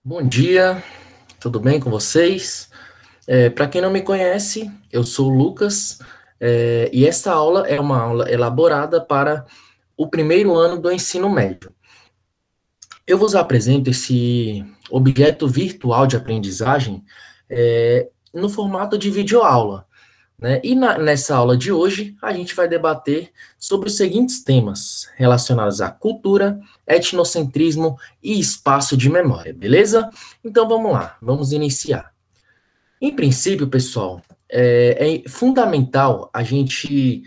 Bom dia, tudo bem com vocês? Para quem não me conhece, eu sou o Lucas, e esta aula é uma aula elaborada para o primeiro ano do ensino médio. Eu vos apresento esse objeto virtual de aprendizagem no formato de videoaula, né? E nessa aula de hoje, a gente vai debater sobre os seguintes temas relacionados à cultura, etnocentrismo e espaço de memória, beleza? Então vamos lá, vamos iniciar. Em princípio, pessoal, é fundamental a gente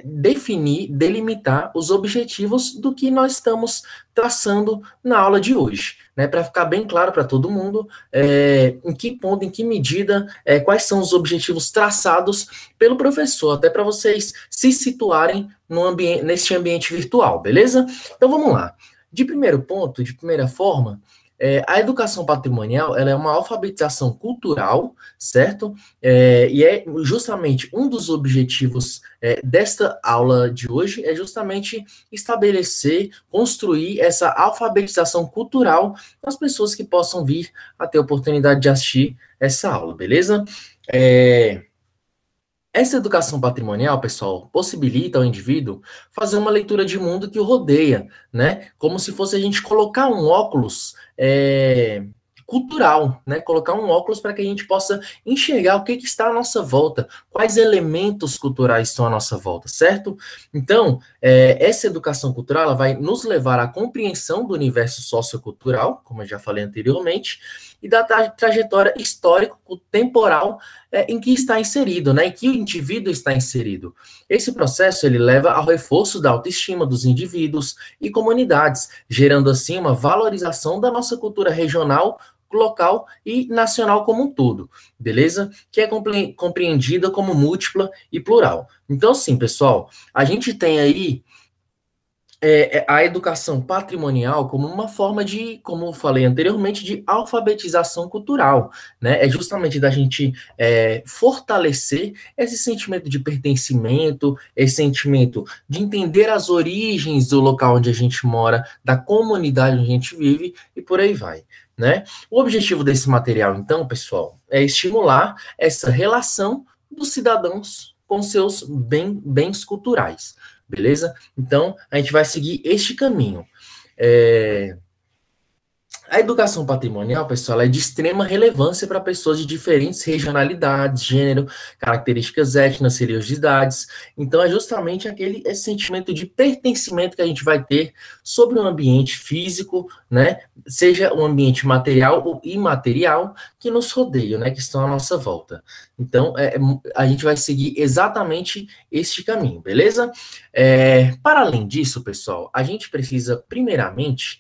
definir, delimitar os objetivos do que nós estamos traçando na aula de hoje, né? Para ficar bem claro para todo mundo em que ponto, em que medida, quais são os objetivos traçados pelo professor, até para vocês se situarem neste ambiente virtual, beleza? Então vamos lá. De primeiro ponto, de primeira forma, a educação patrimonial ela é uma alfabetização cultural, certo? E é justamente um dos objetivos desta aula de hoje é justamente estabelecer, construir essa alfabetização cultural das pessoas que possam vir a ter a oportunidade de assistir essa aula, beleza? Essa educação patrimonial, pessoal, possibilita ao indivíduo fazer uma leitura de mundo que o rodeia, né? Como se fosse a gente colocar um óculos cultural, né? Colocar um óculos para que a gente possa enxergar o que está à nossa volta, quais elementos culturais estão à nossa volta, certo? Então, essa educação cultural ela vai nos levar à compreensão do universo sociocultural, como eu já falei anteriormente, e da trajetória histórico-temporal em que está inserido, né, em que o indivíduo está inserido. Esse processo ele leva ao reforço da autoestima dos indivíduos e comunidades, gerando assim uma valorização da nossa cultura regional, local e nacional como um todo, beleza? Que é compreendida como múltipla e plural. Então, sim, pessoal, a gente tem aí a educação patrimonial como uma forma de, como eu falei anteriormente, de alfabetização cultural, né? É justamente da gente fortalecer esse sentimento de pertencimento, esse sentimento de entender as origens do local onde a gente mora, da comunidade onde a gente vive e por aí vai, né? O objetivo desse material, então, pessoal, é estimular essa relação dos cidadãos com seus bens culturais. Beleza? Então, a gente vai seguir este caminho. A educação patrimonial, pessoal, é de extrema relevância para pessoas de diferentes regionalidades, gênero, características étnicas, religiosidades. Então, é justamente esse sentimento de pertencimento que a gente vai ter sobre o ambiente físico, né? Seja o ambiente material ou imaterial que nos rodeia, né? Que estão à nossa volta. Então, a gente vai seguir exatamente este caminho, beleza? Para além disso, pessoal, a gente precisa, primeiramente,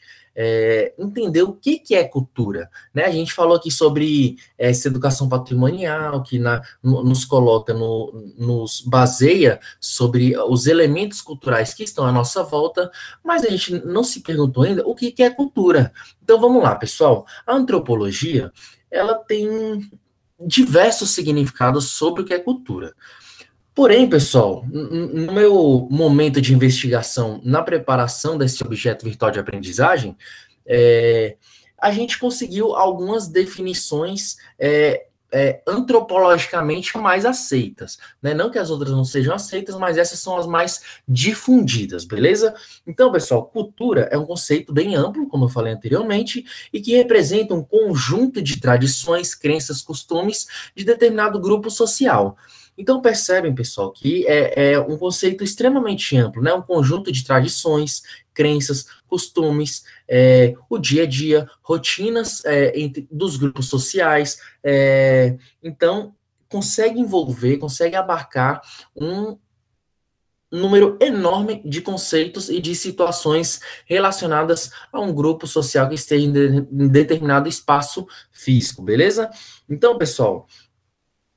entender o que é cultura, né? A gente falou aqui sobre essa educação patrimonial, que nos coloca, nos baseia sobre os elementos culturais que estão à nossa volta, mas a gente não se perguntou ainda o que é cultura. Então vamos lá, pessoal. A antropologia, ela tem diversos significados sobre o que é cultura. Porém, pessoal, no meu momento de investigação na preparação desse objeto virtual de aprendizagem, a gente conseguiu algumas definições antropologicamente mais aceitas, né? Não que as outras não sejam aceitas, mas essas são as mais difundidas, beleza? Então, pessoal, cultura é um conceito bem amplo, como eu falei anteriormente, e que representa um conjunto de tradições, crenças, costumes de determinado grupo social. Então, percebem, pessoal, que é um conceito extremamente amplo, né? Um conjunto de tradições, crenças, costumes, o dia a dia, rotinas dos grupos sociais. Então, consegue envolver, consegue abarcar um número enorme de conceitos e de situações relacionadas a um grupo social que esteja em determinado espaço físico, beleza? Então, pessoal,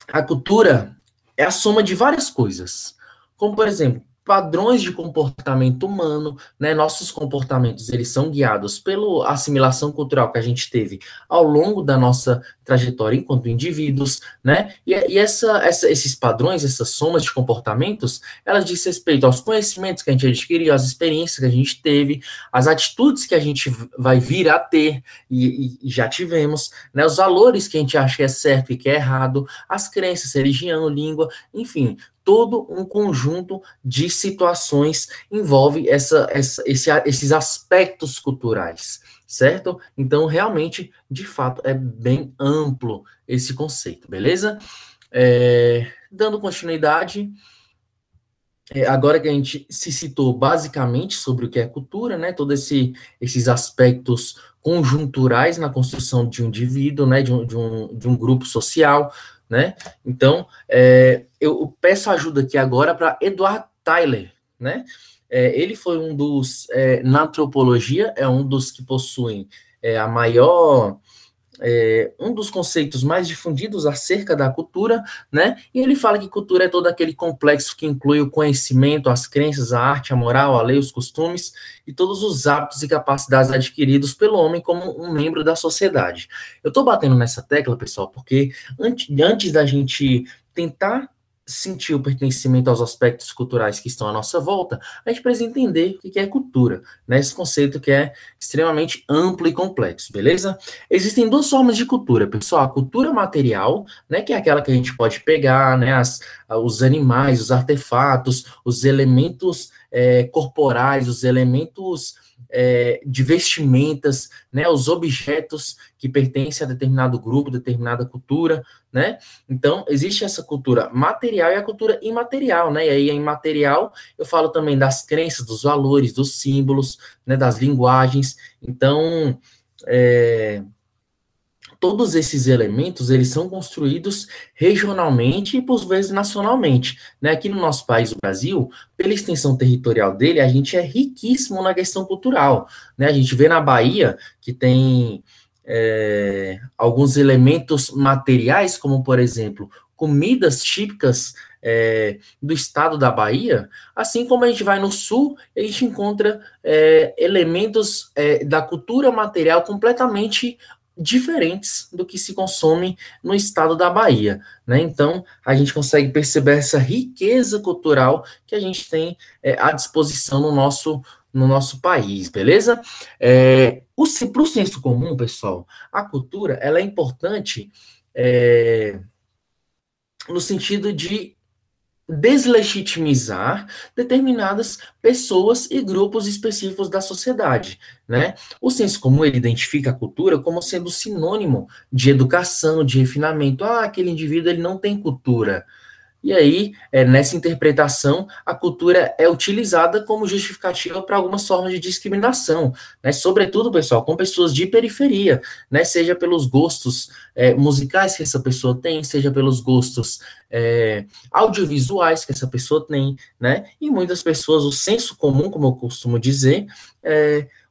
a cultura é a soma de várias coisas. Como, por exemplo, padrões de comportamento humano, né? Nossos comportamentos, eles são guiados pela assimilação cultural que a gente teve ao longo da nossa trajetória enquanto indivíduos, né? E esses padrões, essas somas de comportamentos, elas dizem respeito aos conhecimentos que a gente adquiriu, às experiências que a gente teve, às atitudes que a gente vai vir a ter e já tivemos, né? Os valores que a gente acha que é certo e que é errado, as crenças, religião, língua, enfim, todo um conjunto de situações envolve esses aspectos culturais, certo? Então, realmente, de fato, é bem amplo esse conceito, beleza? Dando continuidade, agora que a gente se citou basicamente sobre o que é cultura, né? Todos esses aspectos conjunturais na construção de um indivíduo, né? De um grupo social, né? Então, eu peço ajuda aqui agora para Edward Tyler, né? Ele foi um dos, na antropologia, é um dos que possuem a maior, um dos conceitos mais difundidos acerca da cultura, né? E ele fala que cultura é todo aquele complexo que inclui o conhecimento, as crenças, a arte, a moral, a lei, os costumes e todos os hábitos e capacidades adquiridos pelo homem como um membro da sociedade. Eu estou batendo nessa tecla, pessoal, porque antes da gente tentar sentir o pertencimento aos aspectos culturais que estão à nossa volta, a gente precisa entender o que é cultura, né? Esse conceito que é extremamente amplo e complexo, beleza? Existem duas formas de cultura, pessoal. A cultura material, né, que é aquela que a gente pode pegar, né, os animais, os artefatos, os elementos corporais, os elementos de vestimentas, né, os objetos que pertencem a determinado grupo, determinada cultura, né? Então, existe essa cultura material e a cultura imaterial, né? E aí, a imaterial, eu falo também das crenças, dos valores, dos símbolos, né, das linguagens. Então, todos esses elementos, eles são construídos regionalmente e, por vezes, nacionalmente, né? Aqui no nosso país, o Brasil, pela extensão territorial dele, a gente é riquíssimo na questão cultural, né? A gente vê na Bahia que tem alguns elementos materiais, como, por exemplo, comidas típicas do estado da Bahia, assim como a gente vai no sul, a gente encontra elementos da cultura material completamente diferentes do que se consome no estado da Bahia, né? Então, a gente consegue perceber essa riqueza cultural que a gente tem à disposição no nosso país, beleza? Para o senso comum, pessoal, a cultura, ela é importante no sentido de deslegitimizar determinadas pessoas e grupos específicos da sociedade, né? O senso comum, ele identifica a cultura como sendo sinônimo de educação, de refinamento. Ah, aquele indivíduo, ele não tem cultura. E aí, nessa interpretação, a cultura é utilizada como justificativa para algumas formas de discriminação, né? Sobretudo, pessoal, com pessoas de periferia, né? Seja pelos gostos musicais que essa pessoa tem, seja pelos gostos audiovisuais que essa pessoa tem, né? E muitas pessoas, o senso comum, como eu costumo dizer,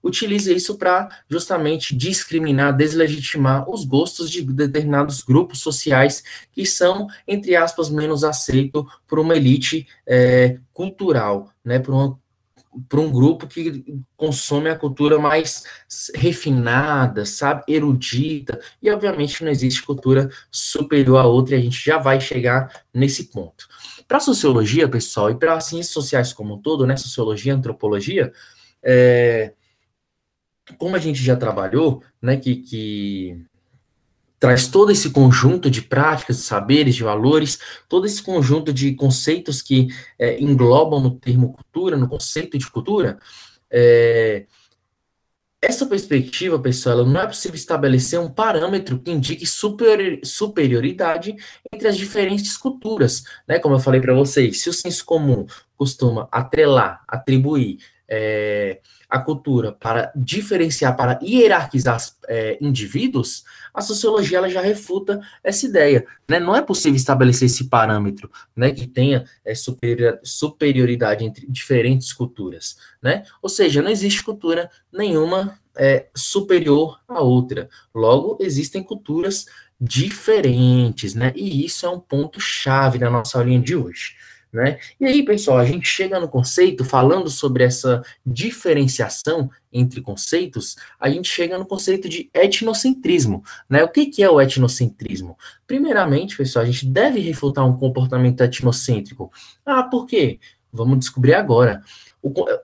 utiliza isso para justamente discriminar, deslegitimar os gostos de determinados grupos sociais que são, entre aspas, menos aceitos por uma elite cultural, né? Por um grupo que consome a cultura mais refinada, sabe, erudita, e obviamente não existe cultura superior a outra, e a gente já vai chegar nesse ponto. Para a sociologia, pessoal, e para as ciências sociais como um todo, né, sociologia, antropologia, como a gente já trabalhou, né, que traz todo esse conjunto de práticas, de saberes, de valores, todo esse conjunto de conceitos que englobam no termo cultura, no conceito de cultura, essa perspectiva, pessoal, não é possível estabelecer um parâmetro que indique superioridade entre as diferentes culturas, né? Como eu falei para vocês, se o senso comum costuma atrelar, atribuir a cultura para diferenciar, para hierarquizar indivíduos, a sociologia ela já refuta essa ideia, né? Não é possível estabelecer esse parâmetro, né, que tenha superioridade entre diferentes culturas, né? Ou seja, não existe cultura nenhuma superior à outra. Logo, existem culturas diferentes, né? E isso é um ponto chave na nossa aulinha de hoje. né? E aí, pessoal, a gente chega no conceito, falando sobre essa diferenciação entre conceitos, a gente chega no conceito de etnocentrismo, né? O que é o etnocentrismo? Primeiramente, pessoal, a gente deve refutar um comportamento etnocêntrico. Ah, por quê? Vamos descobrir agora.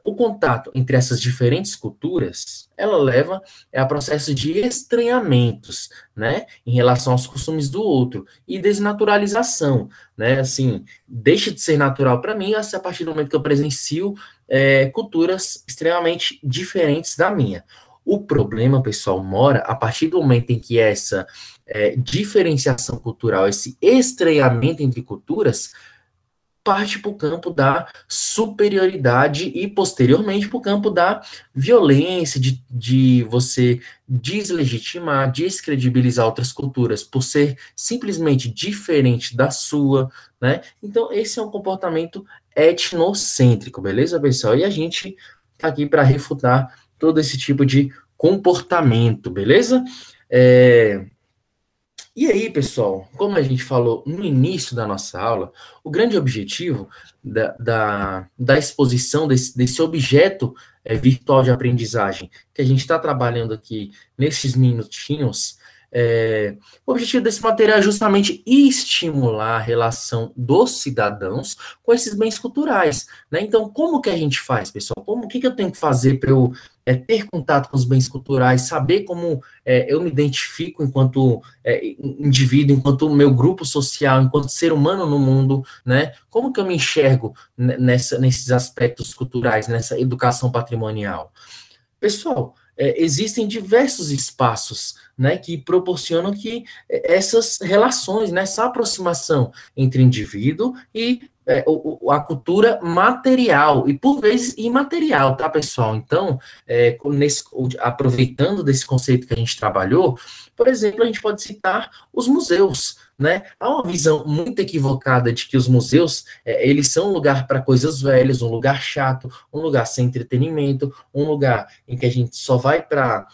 O contato entre essas diferentes culturas, ela leva a processo de estranhamentos, né, em relação aos costumes do outro, e desnaturalização, né, assim, deixa de ser natural para mim a partir do momento que eu presencio culturas extremamente diferentes da minha. O problema, pessoal, mora a partir do momento em que essa diferenciação cultural, esse estranhamento entre culturas, parte para o campo da superioridade e, posteriormente, para o campo da violência, de você deslegitimar, descredibilizar outras culturas por ser simplesmente diferente da sua, né? Então, esse é um comportamento etnocêntrico, beleza, pessoal? E a gente está aqui para refutar todo esse tipo de comportamento, beleza? E aí, pessoal, como a gente falou no início da nossa aula, o grande objetivo da exposição desse objeto virtual de aprendizagem que a gente está trabalhando aqui nesses minutinhos, o objetivo desse material é justamente estimular a relação dos cidadãos com esses bens culturais, né? Então, como que a gente faz, pessoal? O que eu tenho que fazer para eu ter contato com os bens culturais, saber como eu me identifico enquanto indivíduo, enquanto meu grupo social, enquanto ser humano no mundo, né? Como que eu me enxergo nesses aspectos culturais, nessa educação patrimonial? Pessoal, existem diversos espaços, né, que proporcionam que essas relações, né, essa aproximação entre indivíduo e a cultura material, e por vezes imaterial, tá, pessoal? Então, aproveitando desse conceito que a gente trabalhou, por exemplo, a gente pode citar os museus, né? Há uma visão muito equivocada de que os museus, eles são um lugar para coisas velhas, um lugar chato, um lugar sem entretenimento, um lugar em que a gente só vai para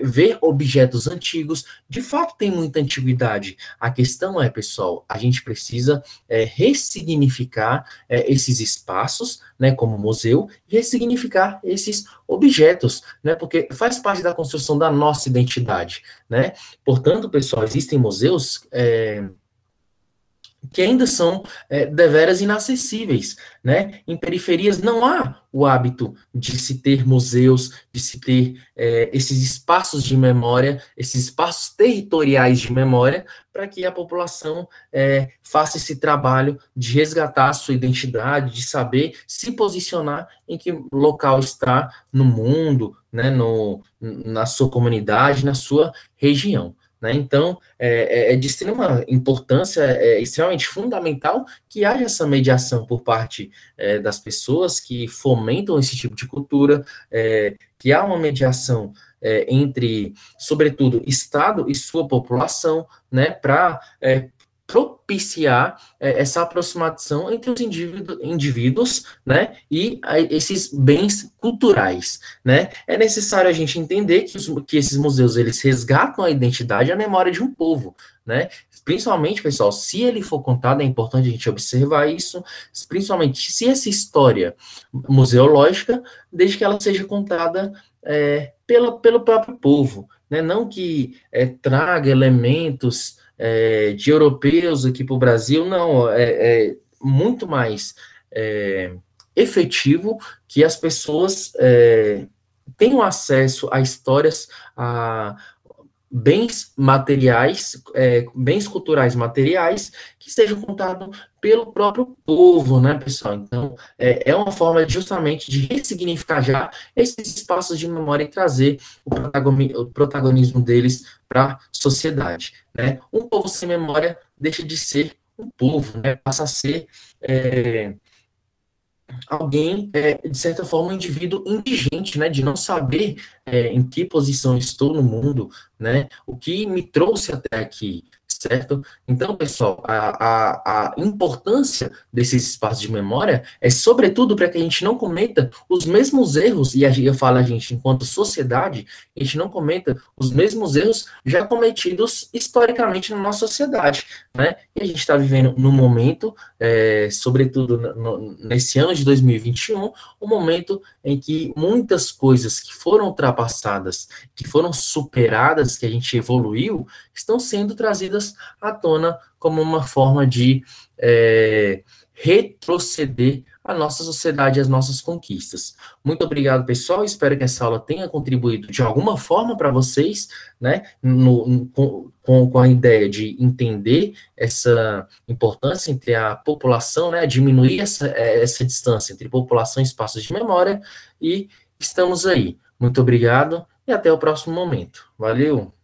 ver objetos antigos. De fato, tem muita antiguidade. A questão é, pessoal, a gente precisa ressignificar esses espaços, né, como museu, e ressignificar esses objetos, né, porque faz parte da construção da nossa identidade, né? Portanto, pessoal, existem museus que ainda são deveras inacessíveis, né? Em periferias não há o hábito de se ter museus, de se ter esses espaços de memória, esses espaços territoriais de memória, para que a população faça esse trabalho de resgatar a sua identidade, de saber se posicionar em que local está no mundo, né? Na sua comunidade, na sua região. Né? Então, é de extrema importância, é extremamente fundamental que haja essa mediação por parte das pessoas que fomentam esse tipo de cultura, que há uma mediação entre, sobretudo, Estado e sua população, né, para propiciar essa aproximação entre os indivíduos, né, e esses bens culturais, né? É necessário a gente entender que esses museus, eles resgatam a identidade e a memória de um povo, né? Principalmente, pessoal, se ele for contado, é importante a gente observar isso, principalmente se essa história museológica, desde que ela seja contada pelo próprio povo, né? Não que traga elementos de europeus aqui para o Brasil, não, é muito mais efetivo que as pessoas tenham acesso a histórias, a bens materiais, bens culturais materiais, que sejam contados pelo próprio povo, né, pessoal? Então, é uma forma justamente de ressignificar já esses espaços de memória e trazer o protagonismo deles para a sociedade, né? Um povo sem memória deixa de ser um povo, né? Passa a ser alguém, de certa forma, um indivíduo indigente, né, de não saber em que posição estou no mundo, né, o que me trouxe até aqui. certo? Então, pessoal, a importância desses espaços de memória é, sobretudo, para que a gente não cometa os mesmos erros, e eu falo a gente, enquanto sociedade, a gente não cometa os mesmos erros já cometidos historicamente na nossa sociedade, né? E a gente está vivendo num momento, sobretudo nesse ano de 2021, um momento em que muitas coisas que foram ultrapassadas, que foram superadas, que a gente evoluiu, estão sendo trazidas à tona como uma forma de retroceder a nossa sociedade e as nossas conquistas. Muito obrigado, pessoal. Espero que essa aula tenha contribuído de alguma forma para vocês, né, com a ideia de entender essa importância entre a população, né, diminuir essa distância entre população e espaços de memória, e estamos aí. Muito obrigado e até o próximo momento. Valeu!